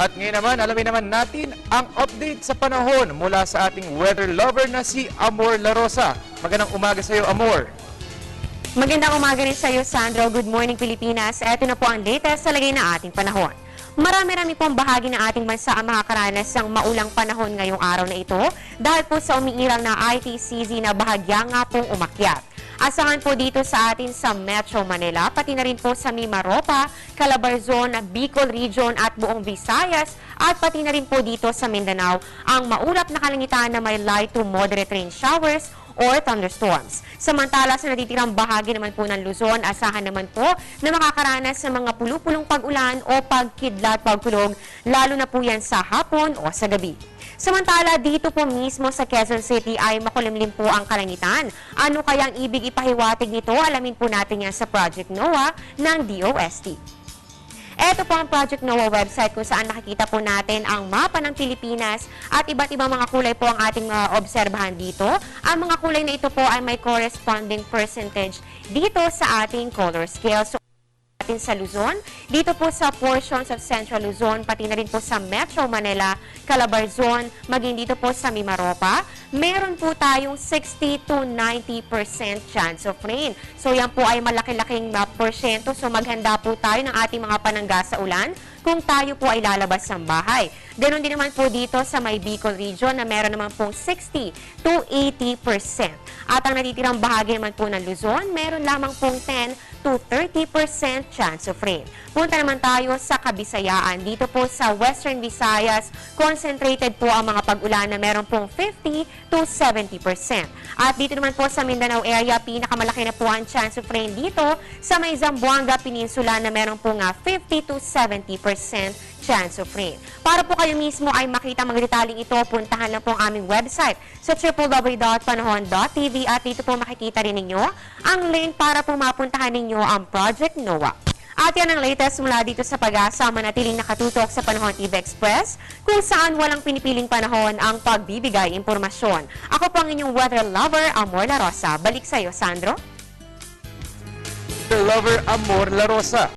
At ngayon naman, alamin naman natin ang update sa panahon mula sa ating weather lover na si Amor La Rosa. Magandang umaga sa iyo, Amor. Magandang umaga rin sa iyo, Sandro. Good morning, Pilipinas. Ito na po ang latest sa lagay na ating panahon. Marami-rami pong bahagi ng ating bansa ang makakaranas ng maulang panahon ngayong araw na ito dahil po sa umiiral na ITCZ na bahagya nga pong umakyat. Asahan po dito sa atin sa Metro Manila, pati na rin po sa Mimaropa, Calabarzon, Bicol Region at buong Visayas at pati na rin po dito sa Mindanao ang maulap na kalangitan na may light to moderate rain showers or thunderstorms. Samantala sa natitirang bahagi naman po ng Luzon, asahan naman po na makakaranas ng mga pulupulong pag-ulan o pagkidlat, pagkulog, lalo na po yan sa hapon o sa gabi. Samantala, dito po mismo sa Quezon City ay makulimlim po ang kalangitan. Ano kayang ibig ipahiwatig nito? Alamin po natin yan sa Project NOAA ng DOST. Ito po ang Project NOAA website kung saan nakikita po natin ang mapa ng Pilipinas at iba't ibang mga kulay po ang ating obserbahan dito. Ang mga kulay na ito po ay may corresponding percentage dito sa ating color scale. So, sa Luzon, dito po sa portions of Central Luzon, pati na rin po sa Metro Manila, Calabarzon, maging dito po sa Mimaropa, meron po tayong 60 to 90% chance of rain. So yan po ay malaki-laking porsyento, so maghanda po tayo ng ating mga panangga sa ulan kung tayo po ay lalabas ng bahay. Ganon din naman po dito sa may Bicol Region na meron naman pong 60 to 80%. At ang natitirang bahagi naman po ng Luzon, meron lamang pong 10 to 30% chance of rain. Punta naman tayo sa Kabisayaan. Dito po sa Western Visayas, concentrated po ang mga pag-ulan na meron pong 50 to 70%. At dito naman po sa Mindanao area, pinakamalaki na po ang chance of rain dito sa may Zamboanga Peninsula na meron po nga 50 to 70% chance of rain. Para po kayo mismo ay makita mga detaling ito, puntahan lang po ang aming website sa www.panahon.tv at dito po makikita rin ninyo ang link para po mapuntahan ninyo ang Project NOAA. At yan ang latest mula dito sa Pag-asa, manatiling nakatutok sa Panahon TV Express kung saan walang pinipiling panahon ang pagbibigay impormasyon. Ako po ang inyong weather lover, Amor La Rosa. Balik sa iyo, Sandro. Weather lover Amor La Rosa.